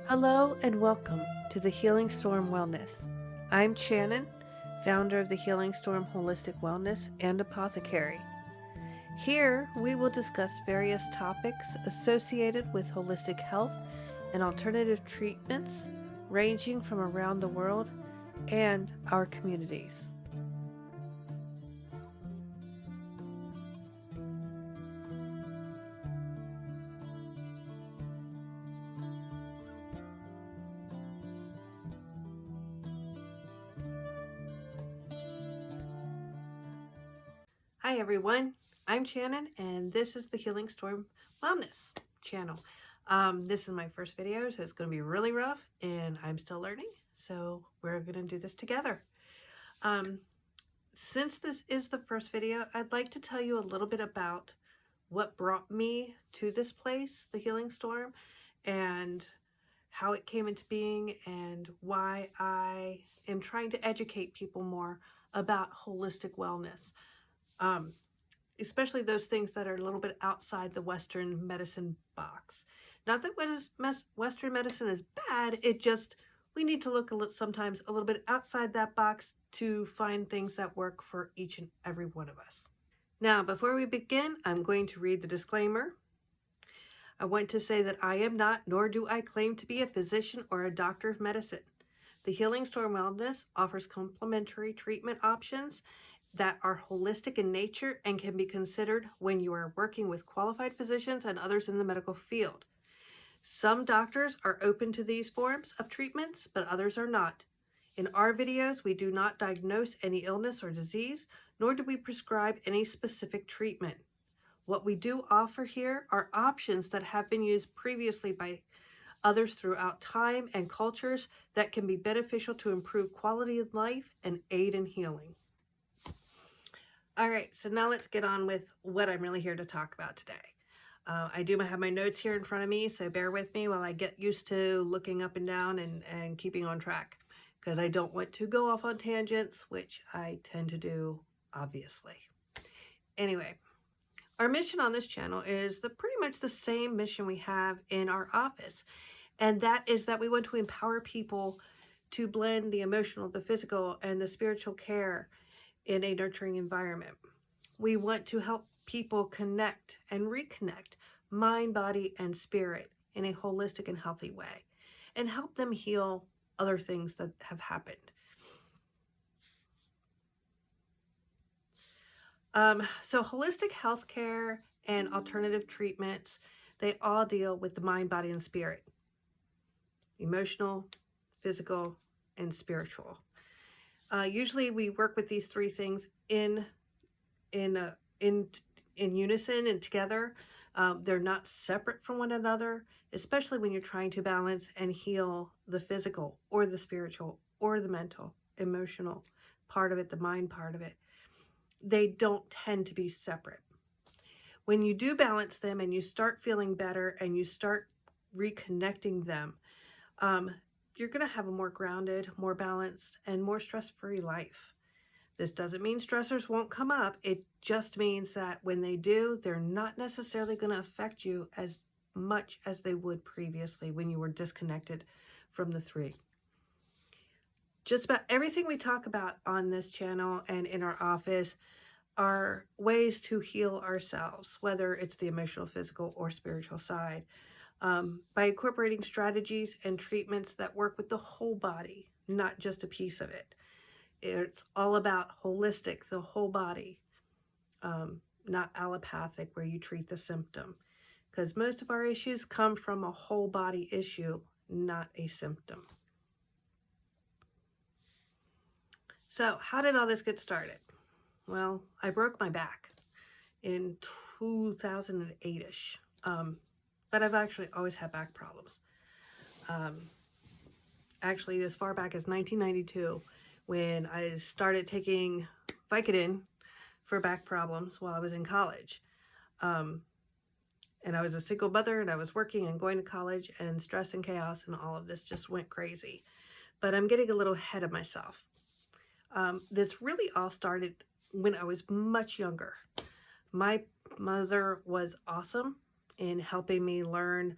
Hello and welcome to the Healing Storm Wellness. I'm Chanin, founder of the Healing Storm Holistic Wellness and Apothecary. Here we will discuss various topics associated with holistic health and alternative treatments ranging from around the world and our communities. Hi everyone, I'm Chanin and this is the Healing Storm Wellness channel. This is my first video, so it's going to be really rough and I'm still learning, so we're going to do this together. Since this is the first video, I'd like to tell you a little bit about what brought me to this place, the Healing Storm, and how it came into being and why I am trying to educate people more about holistic wellness. Especially those things that are a little bit outside the Western medicine box. Not that Western medicine is bad, it just, we need to look sometimes a little bit outside that box to find things that work for each and every one of us. Now, before we begin, I'm going to read the disclaimer. I want to say that I am not, nor do I claim to be a physician or a doctor of medicine. The Healing Storm Wellness offers complementary treatment options that are holistic in nature and can be considered when you are working with qualified physicians and others in the medical field. Some doctors are open to these forms of treatments, but others are not. In our videos, we do not diagnose any illness or disease, nor do we prescribe any specific treatment. What we do offer here are options that have been used previously by others throughout time and cultures that can be beneficial to improve quality of life and aid in healing. All right, so now let's get on with what I'm really here to talk about today. I do have my notes here in front of me, so bear with me while I get used to looking up and down and keeping on track, because I don't want to go off on tangents, which I tend to do, obviously. Anyway, our mission on this channel is pretty much the same mission we have in our office, and that is that we want to empower people to blend the emotional, the physical, and the spiritual care in a nurturing environment. We want to help people connect and reconnect mind, body, and spirit in a holistic and healthy way, and help them heal other things that have happened. So holistic healthcare and alternative treatments, they all deal with the mind, body, and spirit. Emotional, physical, and spiritual. Usually we work with these three things in unison and together. They're not separate from one another, especially when you're trying to balance and heal the physical or the spiritual or the mental, emotional part of it, the mind part of it. They don't tend to be separate. When you do balance them and you start feeling better and you start reconnecting them, you're going to have a more grounded, more balanced, and more stress-free life. This doesn't mean stressors won't come up. It just means that when they do, they're not necessarily going to affect you as much as they would previously when you were disconnected from the three. Just about everything we talk about on this channel and in our office are ways to heal ourselves, whether it's the emotional, physical, or spiritual side, by incorporating strategies and treatments that work with the whole body, not just a piece of it. It's all about holistic, the whole body, not allopathic, where you treat the symptom, because most of our issues come from a whole body issue, not a symptom. So how did all this get started? Well, I broke my back in 2008-ish, but I've actually always had back problems. Actually, as far back as 1992, when I started taking Vicodin for back problems while I was in college. And I was a single mother and I was working and going to college, and stress and chaos and all of this just went crazy. But I'm getting a little ahead of myself. This really all started when I was much younger. My mother was awesome in helping me learn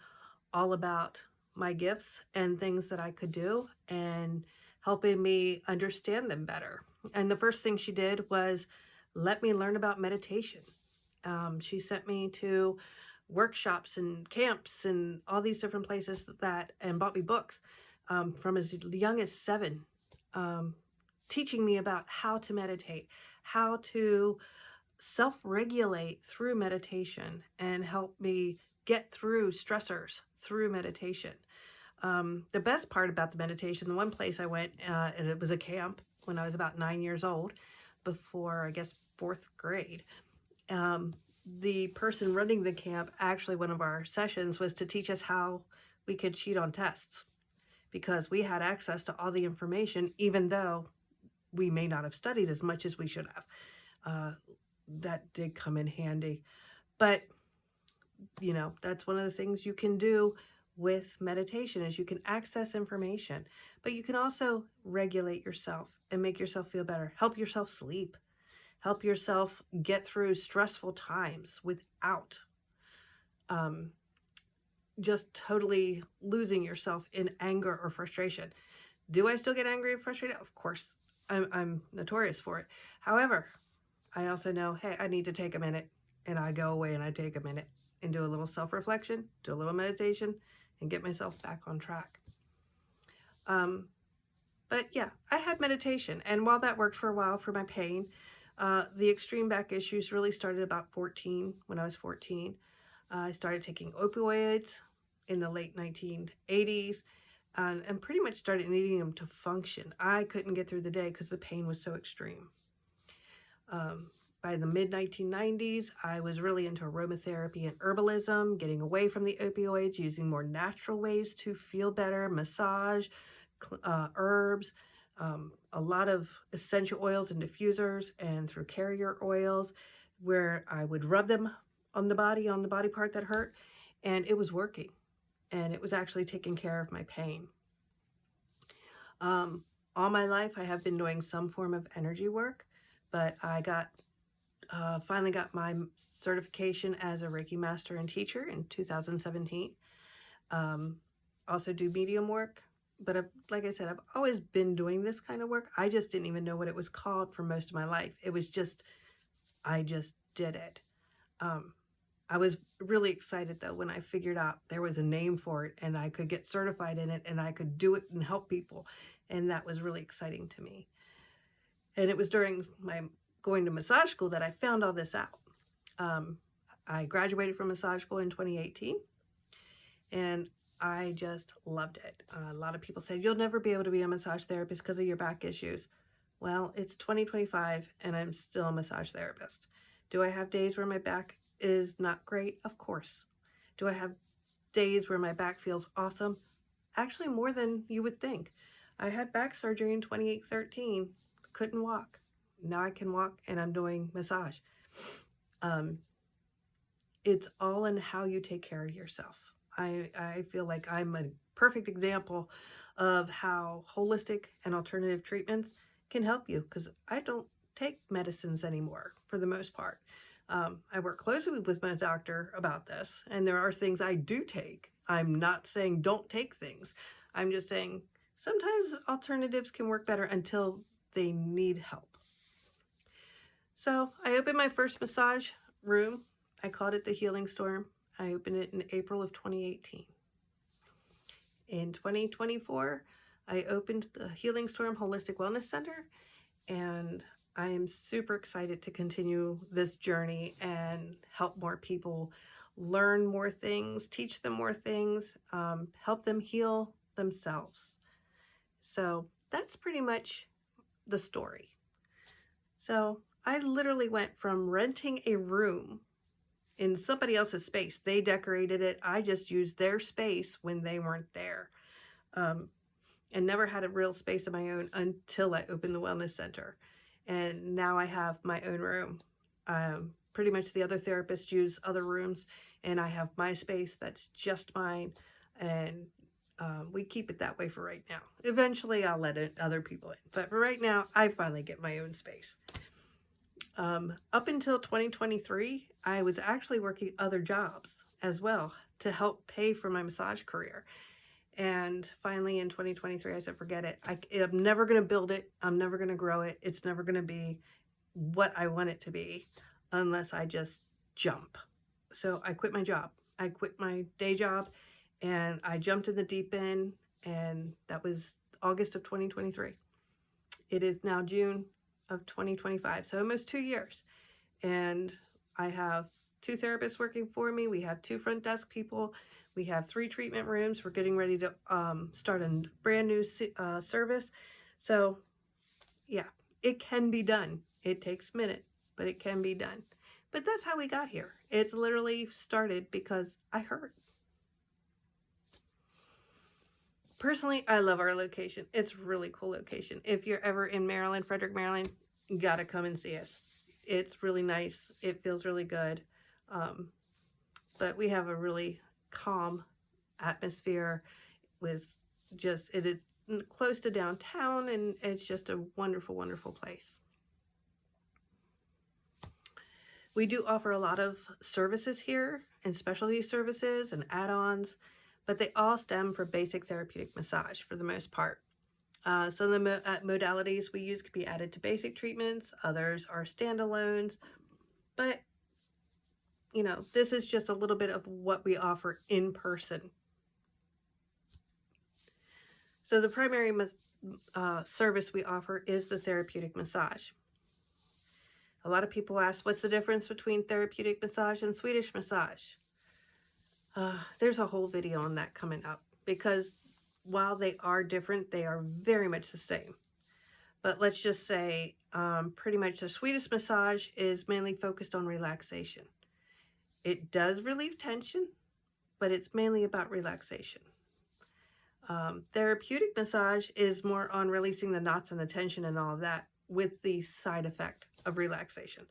all about my gifts and things that I could do and helping me understand them better. And the first thing she did was let me learn about meditation. She sent me to workshops and camps and all these different places and bought me books from as young as 7, um, teaching me about how to meditate, how to self-regulate through meditation, and help me get through stressors through meditation. The best part about the meditation, the one place I went, and it was a camp when I was about 9 years old, before I guess 4th grade. The person running the camp, actually one of our sessions was to teach us how we could cheat on tests, because we had access to all the information, even though we may not have studied as much as we should have. That did come in handy. But, that's one of the things you can do with meditation is you can access information, but you can also regulate yourself and make yourself feel better, help yourself sleep, help yourself get through stressful times without just totally losing yourself in anger or frustration. Do I still get angry and frustrated? Of course, I'm notorious for it. However, I also know, hey, I need to take a minute, and I go away and I take a minute and do a little self-reflection, do a little meditation, and get myself back on track. But yeah, I had meditation, and while that worked for a while for my pain, the extreme back issues really started about 14. When I was 14, I started taking opioids in the late 1980s, and pretty much started needing them to function. I couldn't get through the day because the pain was so extreme. By the mid-1990s, I was really into aromatherapy and herbalism, getting away from the opioids, using more natural ways to feel better, massage, herbs, a lot of essential oils and diffusers, and through carrier oils, where I would rub them on the body part that hurt, and it was working, and it was actually taking care of my pain. All my life, I have been doing some form of energy work, but I finally got my certification as a Reiki master and teacher in 2017. Also do medium work, but like I said, I've always been doing this kind of work. I just didn't even know what it was called for most of my life. It was just, I just did it. I was really excited though when I figured out there was a name for it and I could get certified in it and I could do it and help people. And that was really exciting to me. And it was during my going to massage school that I found all this out. I graduated from massage school in 2018, and I just loved it. A lot of people said, you'll never be able to be a massage therapist because of your back issues. Well, it's 2025, and I'm still a massage therapist. Do I have days where my back is not great? Of course. Do I have days where my back feels awesome? Actually, more than you would think. I had back surgery in 2013, couldn't walk. Now I can walk and I'm doing massage. It's all in how you take care of yourself. I feel like I'm a perfect example of how holistic and alternative treatments can help you, because I don't take medicines anymore for the most part. I work closely with my doctor about this, and there are things I do take. I'm not saying don't take things. I'm just saying sometimes alternatives can work better until they need help. So I opened my first massage room. I called it the Healing Storm. I opened it in April of 2018. In 2024, I opened the Healing Storm Holistic Wellness Center, and I am super excited to continue this journey and help more people learn more things, teach them more things, help them heal themselves. So that's pretty much the story. So I literally went from renting a room in somebody else's space. They decorated it. I just used their space when they weren't there. And never had a real space of my own until I opened the wellness center. And now I have my own room. Pretty much the other therapists use other rooms, and I have my space that's just mine. And we keep it that way for right now. Eventually I'll let other people in, but for right now, I finally get my own space. Up until 2023, I was actually working other jobs as well to help pay for my massage career. And finally in 2023, I said, forget it. I'm never going to build it. I'm never going to grow it. It's never going to be what I want it to be unless I just jump. So I quit my job. I quit my day job and I jumped in the deep end, and that was August of 2023. It is now June of 2025, so almost 2 years. And I have 2 therapists working for me. We have 2 front desk people. We have 3 treatment rooms. We're getting ready to start a brand new service. So yeah, it can be done. It takes a minute, but it can be done. But that's how we got here. It's literally started because I hurt. Personally, I love our location. It's a really cool location. If you're ever in Maryland, Frederick, Maryland, you gotta come and see us. It's really nice. It feels really good. But we have a really calm atmosphere with just, it is close to downtown, and it's just a wonderful, wonderful place. We do offer a lot of services here, and specialty services and add-ons, but they all stem from basic therapeutic massage for the most part. Some of the modalities we use could be added to basic treatments. Others are standalones, but you know, this is just a little bit of what we offer in person. So the primary service we offer is the therapeutic massage. A lot of people ask, what's the difference between therapeutic massage and Swedish massage? There's a whole video on that coming up, because while they are different, they are very much the same. But let's just say pretty much the Swedish massage is mainly focused on relaxation. It does relieve tension, but it's mainly about relaxation. Therapeutic massage is more on releasing the knots and the tension and all of that, with the side effect of relaxation.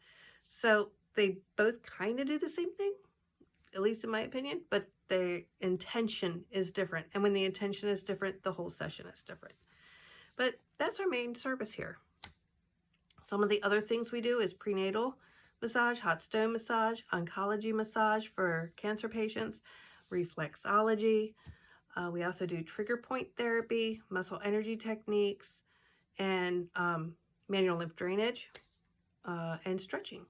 So they both kind of do the same thing, at least in my opinion, but the intention is different. And when the intention is different, the whole session is different. But that's our main service here. Some of the other things we do is prenatal massage, hot stone massage, oncology massage for cancer patients, reflexology. We also do trigger point therapy, muscle energy techniques, and manual lymph drainage, and stretching.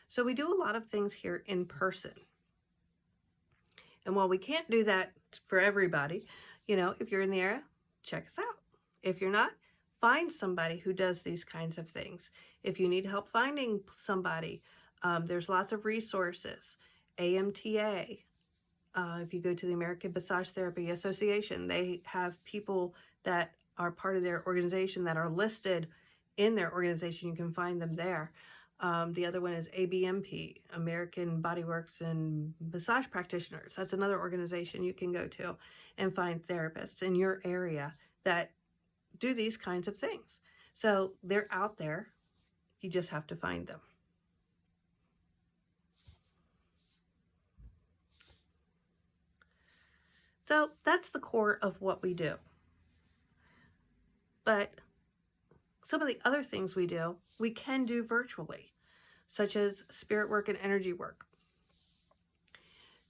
So we do a lot of things here in person. And while we can't do that for everybody, you know, if you're in the area, check us out. If you're not, find somebody who does these kinds of things. If you need help finding somebody, there's lots of resources. AMTA, if you go to the American Massage Therapy Association, they have people that are part of their organization that are listed in their organization. You can find them there. The other one is ABMP, American Bodyworks and Massage Practitioners. That's another organization you can go to and find therapists in your area that do these kinds of things. So they're out there. You just have to find them. So that's the core of what we do. But some of the other things we do, we can do virtually, such as spirit work and energy work.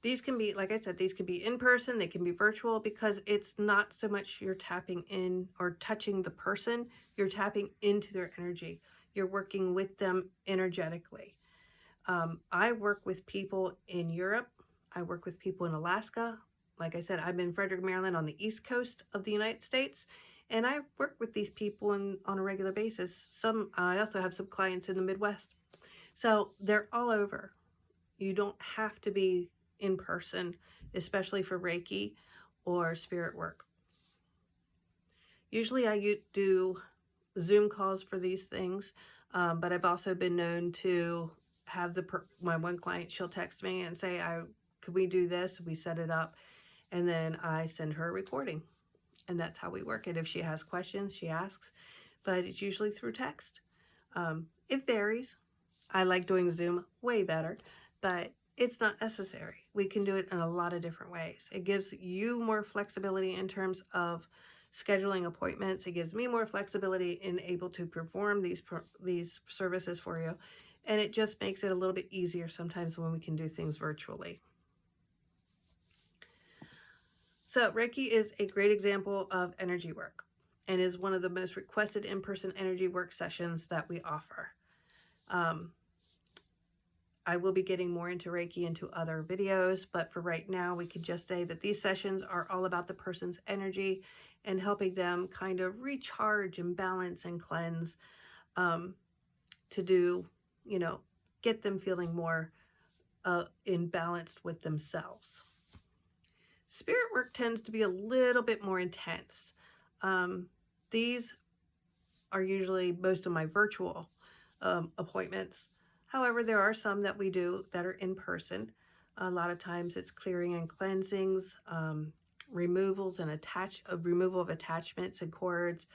These can be, like I said, these can be in person, they can be virtual, because it's not so much you're tapping in or touching the person, you're tapping into their energy. You're working with them energetically. I work with people in Europe. I work with people in Alaska. Like I said, I'm in Frederick, Maryland on the East Coast of the United States, and I work with these people on a regular basis. I also have some clients in the Midwest. So they're all over. You don't have to be in person, especially for Reiki or spirit work. Usually I do Zoom calls for these things, but I've also been known to have my one client, she'll text me and say, could we do this? We set it up, and then I send her a recording, and that's how we work it. If she has questions, she asks, but it's usually through text. It varies. I like doing Zoom way better, but it's not necessary. We can do it in a lot of different ways. It gives you more flexibility in terms of scheduling appointments. It gives me more flexibility in able to perform these services for you. And it just makes it a little bit easier sometimes when we can do things virtually. So Reiki is a great example of energy work and is one of the most requested in-person energy work sessions that we offer. Um, I will be getting more into Reiki into other videos, but for right now, we could just say that these sessions are all about the person's energy and helping them kind of recharge and balance and cleanse, um, to do, you know, get them feeling more in balance with themselves. Spirit work tends to be a little bit more intense. These are usually most of my virtual appointments. However, there are some that we do that are in person. A lot of times it's clearing and cleansings, removals and removal of attachments and cords,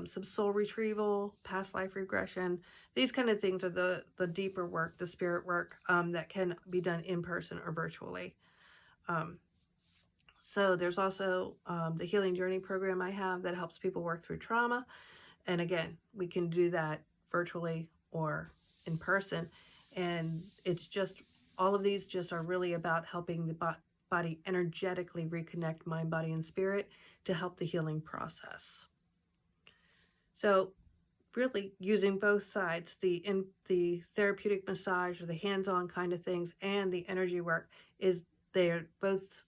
some soul retrieval, past life regression. These kind of things are the deeper work, the spirit work, that can be done in person or virtually. Um, so there's also the Healing Journey program I have that helps people work through trauma. And again, we can do that virtually or in person. And it's just, all of these just are really about helping the body energetically reconnect mind, body, and spirit to help the healing process. So really using both sides, the therapeutic massage or the hands-on kind of things and the energy work, is they're both,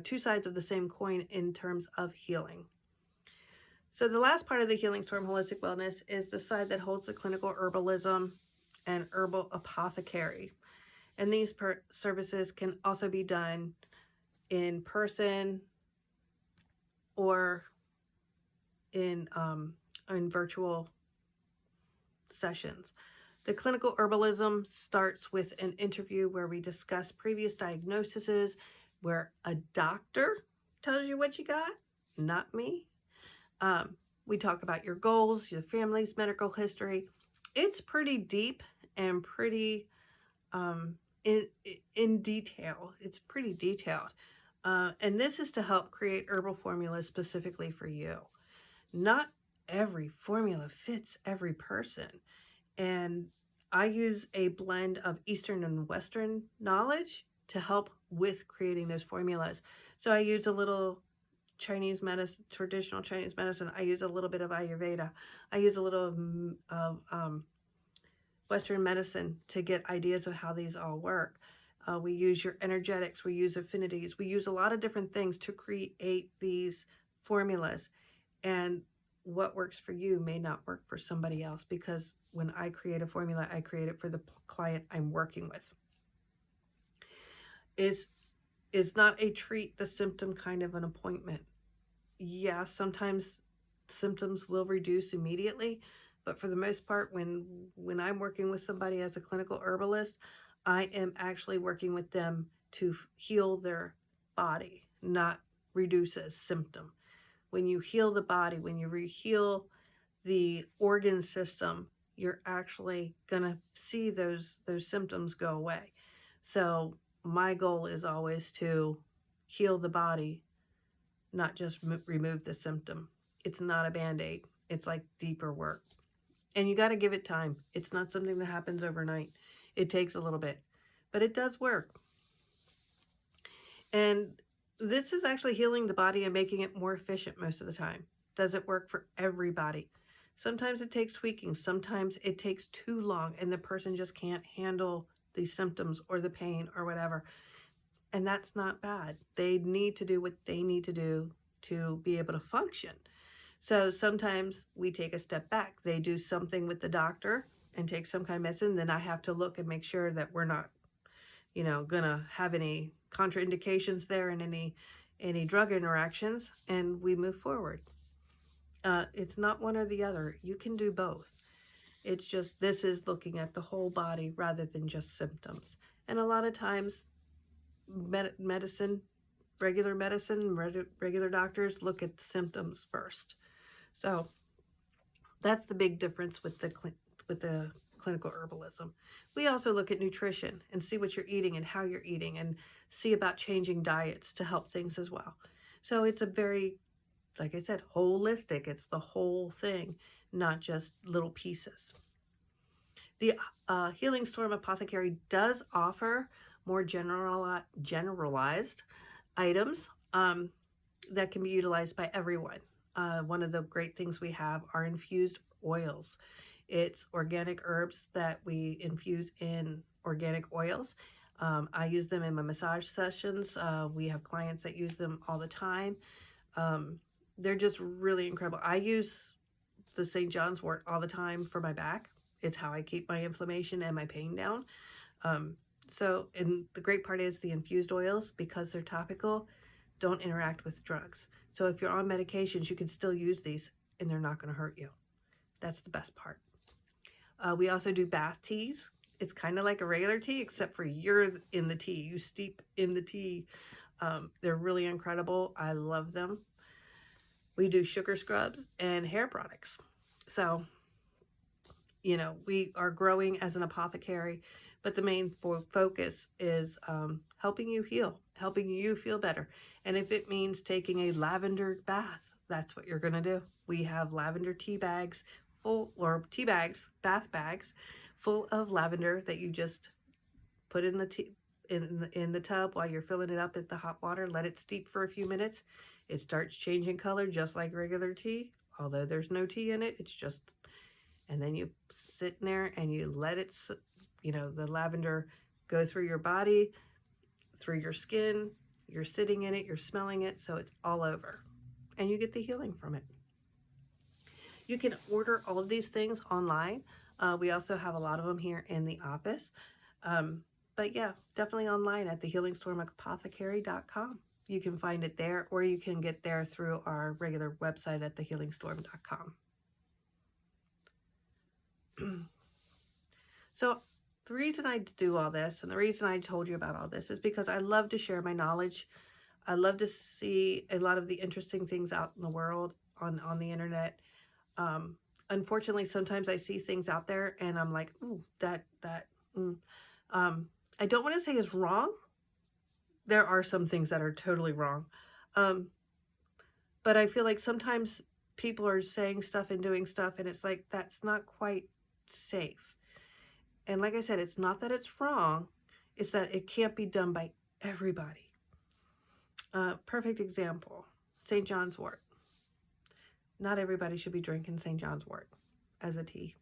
two sides of the same coin in terms of healing. So the last part of the Healing Storm Holistic Wellness is the side that holds the clinical herbalism and herbal apothecary. And these services can also be done in person or in virtual sessions. The clinical herbalism starts with an interview where we discuss previous diagnoses, where a doctor tells you what you got, not me. We talk about your goals, your family's medical history. It's pretty deep and pretty in detail. It's pretty detailed. And this is to help create herbal formulas specifically for you. Not every formula fits every person. And I use a blend of Eastern and Western knowledge to help with creating those formulas. So I use a little Chinese medicine, traditional Chinese medicine. I use a little bit of Ayurveda. I use a little of Western medicine to get ideas of how these all work. We use your energetics, we use affinities, we use a lot of different things to create these formulas. And what works for you may not work for somebody else, because when I create a formula, I create it for the client I'm working with. Is not a treat the symptom kind of an appointment. Yeah, sometimes symptoms will reduce immediately, but for the most part, when I'm working with somebody as a clinical herbalist, I am actually working with them to heal their body, not reduce a symptom. When you heal the body, when you heal the organ system, you're actually gonna see those symptoms go away. So my goal is always to heal the body, not just remove the symptom. It's not a band-aid. It's like deeper work. And you got to give it time. It's not something that happens overnight. It takes a little bit, but it does work. And this is actually healing the body and making it more efficient most of the time. Does it work for everybody? Sometimes it takes tweaking. Sometimes it takes too long and the person just can't handle the symptoms or the pain or whatever. And that's not bad. They need to do what they need to do to be able to function. So sometimes we take a step back. They do something with the doctor and take some kind of medicine. Then I have to look and make sure that we're not, gonna have any contraindications there and any drug interactions, and we move forward. It's not one or the other. You can do both. It's just this is looking at the whole body rather than just symptoms. And a lot of times, medicine, regular doctors look at the symptoms first. So that's the big difference with the clinical herbalism. We also look at nutrition and see what you're eating and how you're eating, and see about changing diets to help things as well. So it's a very, like I said, holistic. It's the whole thing, not just little pieces. The Healing Storm Apothecary does offer more generalized items. that can be utilized by everyone. One of the great things we have are infused oils. It's organic herbs that we infuse in organic oils. I use them in my massage sessions. We have clients that use them all the time. Um, they're just really incredible. I use the St. John's wort all the time for my back. It's how I keep my inflammation and my pain down. Um, and the great part is the infused oils, because they're topical, don't interact with drugs. So if you're on medications, you can still use these and they're not going to hurt you. That's the best part. We also do bath teas. It's kind of like a regular tea, except for you're in the tea. You steep in the tea. They're really incredible. I love them. We do sugar scrubs and hair products. So, we are growing as an apothecary, but the main focus is helping you heal, helping you feel better. And if it means taking a lavender bath, that's what you're going to do. We have lavender tea bags bath bags full of lavender that you just put in the tea in the tub while you're filling it up at the hot water. Let it steep for a few minutes. It starts changing color just like regular tea, although there's no tea in it. It's just, and then you sit in there and you let it, the lavender go through your body, through your skin. You're sitting in it, you're smelling it, so it's all over, and you get the healing from it. You can order all of these things online. We also have a lot of them here in the office. But yeah, definitely online at thehealingstormapothecary.com. You can find it there, or you can get there through our regular website at thehealingstorm.com. So the reason I do all this, and the reason I told you about all this, is because I love to share my knowledge. I love to see a lot of the interesting things out in the world on the internet. Unfortunately, sometimes I see things out there and I'm like, ooh, I don't want to say is wrong. There are some things that are totally wrong. But I feel like sometimes people are saying stuff and doing stuff, and it's like, that's not quite safe. And like I said, it's not that it's wrong, it's that it can't be done by everybody. Perfect example, St. John's wort. Not everybody should be drinking St. John's wort as a tea.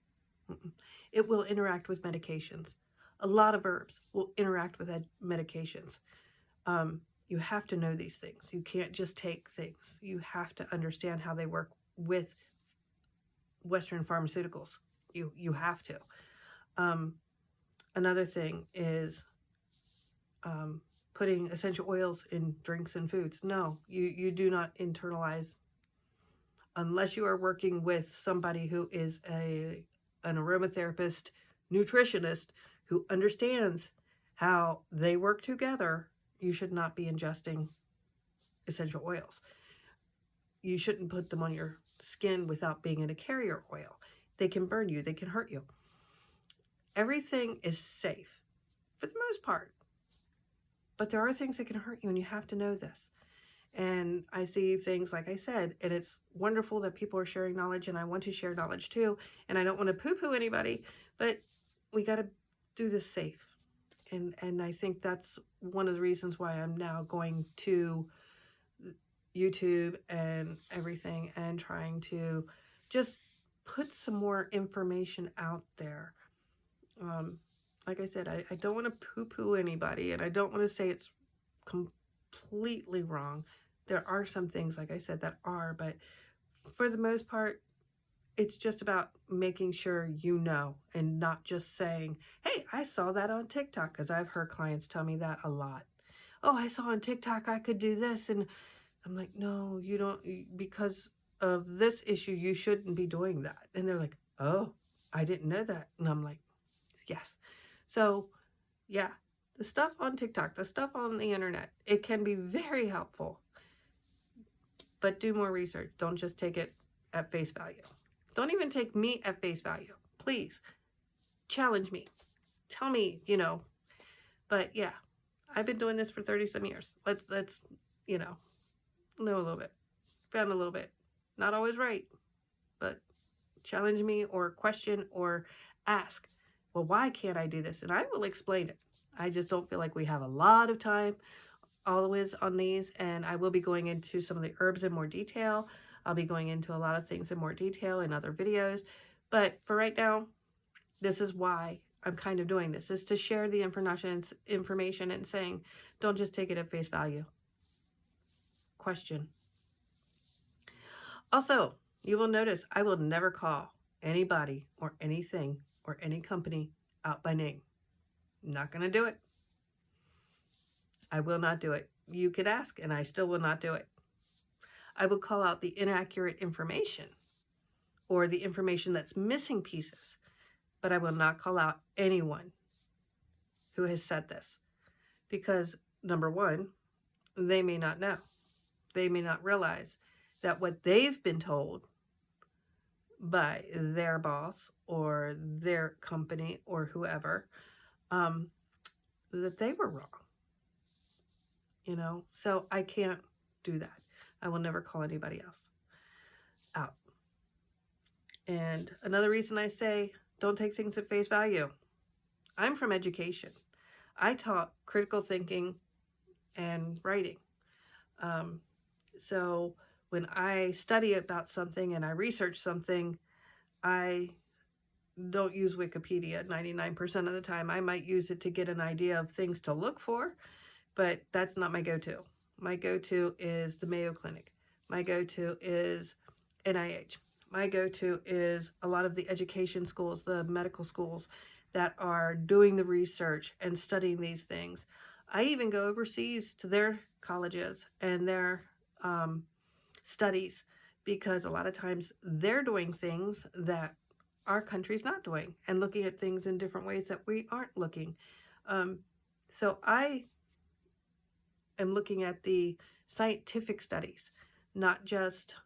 It will interact with medications. A lot of herbs will interact with medications. You have to know these things. You can't just take things. You have to understand how they work with Western pharmaceuticals. You have to. Another thing is putting essential oils in drinks and foods. No, you do not internalize unless you are working with somebody who is an aromatherapist, nutritionist, who understands how they work together. You should not be ingesting essential oils. You shouldn't put them on your skin without being in a carrier oil. They can burn you. They can hurt you. Everything is safe for the most part. But there are things that can hurt you, and you have to know this. And I see things, like I said, and it's wonderful that people are sharing knowledge, and I want to share knowledge too. And I don't want to poo-poo anybody, but we got to do this safe. And I think that's one of the reasons why I'm now going to YouTube and everything and trying to just put some more information out there. Like I said, I don't want to poo-poo anybody, and I don't want to say it's completely wrong. There are some things, like I said, that are, but for the most part, it's just about making sure you know, and not just saying, hey, I saw that on TikTok, because I've heard clients tell me that a lot. Oh, I saw on TikTok I could do this, and I'm like, no, you don't, because of this issue, you shouldn't be doing that. And they're like, oh, I didn't know that. And I'm like, yes. So yeah, the stuff on TikTok, the stuff on the internet, it can be very helpful, but do more research. Don't just take it at face value. Don't even take me at face value. Please challenge me. Tell me, but yeah, I've been doing this for 30 some years. Let's, know a little bit, found a little bit, not always right, but challenge me or question or ask, well, why can't I do this? And I will explain it. I just don't feel like we have a lot of time always on these, and I will be going into some of the herbs in more detail. I'll be going into a lot of things in more detail in other videos. But for right now, this is why I'm kind of doing this, is to share the information and saying, don't just take it at face value. Question. Also, you will notice I will never call anybody or anything or any company out by name. I'm not going to do it. I will not do it. You could ask, and I still will not do it. I will call out the inaccurate information or the information that's missing pieces, but I will not call out anyone who has said this because, number one, they may not know. They may not realize that what they've been told by their boss or their company or whoever, that they were wrong. So I can't do that. I will never call anybody else out. And another reason I say don't take things at face value. I'm from education. I taught critical thinking and writing. So when I study about something and I research something, I don't use Wikipedia 99% of the time. I might use it to get an idea of things to look for, but that's not my go-to. My go-to is the Mayo Clinic. My go-to is NIH. My go-to is a lot of the education schools, the medical schools that are doing the research and studying these things. I even go overseas to their colleges and their studies because a lot of times they're doing things that our country's not doing and looking at things in different ways that we aren't looking. So I am looking at the scientific studies, not just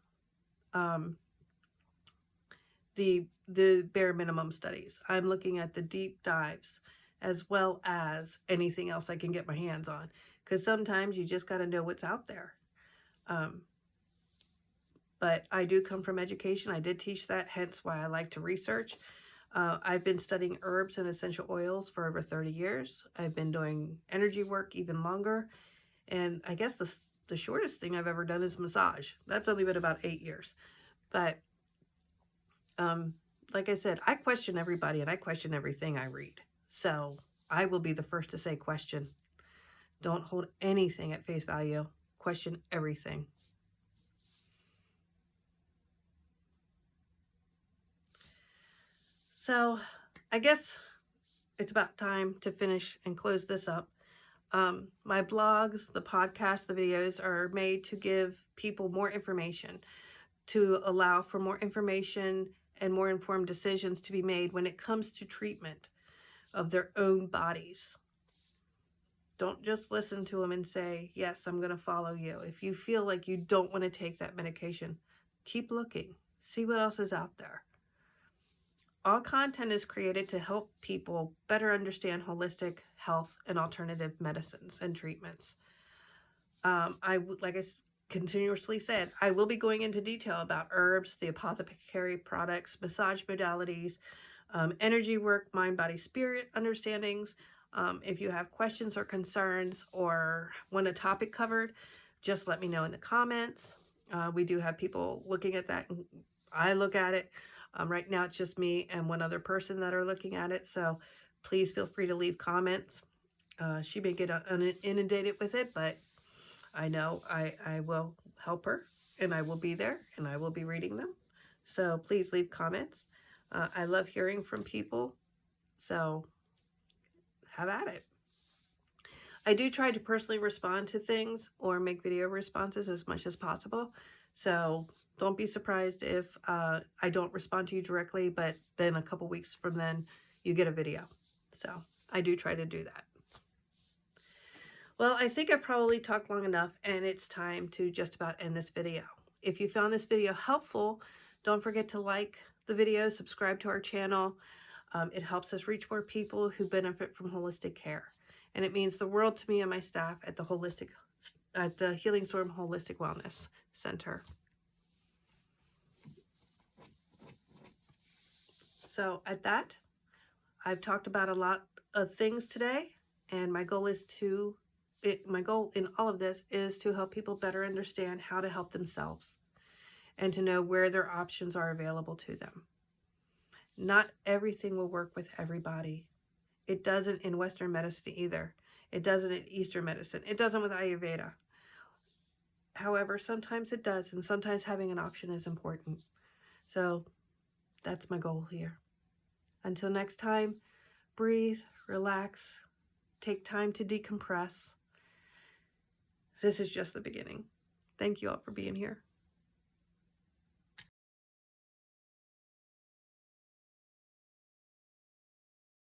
the bare minimum studies. I'm looking at the deep dives as well as anything else I can get my hands on, because sometimes you just got to know what's out there. But I do come from education. I did teach that, hence why I like to research. I've been studying herbs and essential oils for over 30 years. I've been doing energy work even longer. And I guess the shortest thing I've ever done is massage. That's only been about 8 years. But like I said, I question everybody and I question everything I read. So I will be the first to say question. Don't hold anything at face value. Question everything. So I guess it's about time to finish and close this up. My blogs, the podcasts, the videos are made to give people more information, to allow for more information and more informed decisions to be made when it comes to treatment of their own bodies. Don't just listen to them and say, yes, I'm going to follow you. If you feel like you don't want to take that medication, keep looking. See what else is out there. All content is created to help people better understand holistic health and alternative medicines and treatments. Like I continuously said, I will be going into detail about herbs, the apothecary products, massage modalities, energy work, mind, body, spirit understandings. If you have questions or concerns or want a topic covered, just let me know in the comments. We do have people looking at that, and I look at it. Right now, it's just me and one other person that are looking at it, so please feel free to leave comments. She may get inundated with it, but I know I will help her, and I will be there, and I will be reading them. So please leave comments. I love hearing from people, so have at it. I do try to personally respond to things or make video responses as much as possible. So don't be surprised if I don't respond to you directly, but then a couple weeks from then you get a video. So I do try to do that. Well, I think I've probably talked long enough, and it's time to just about end this video. If you found this video helpful, don't forget to like the video, subscribe to our channel. It helps us reach more people who benefit from holistic care. And it means the world to me and my staff at the Healing Storm Holistic Wellness Center. So at that, I've talked about a lot of things today, and my goal is to my goal in all of this is to help people better understand how to help themselves and to know where their options are available to them. Not everything will work with everybody. It doesn't in Western medicine either. It doesn't in Eastern medicine. It doesn't with Ayurveda. However, sometimes it does, and sometimes having an option is important. So that's my goal here. Until next time, breathe, relax, take time to decompress. This is just the beginning. Thank you all for being here.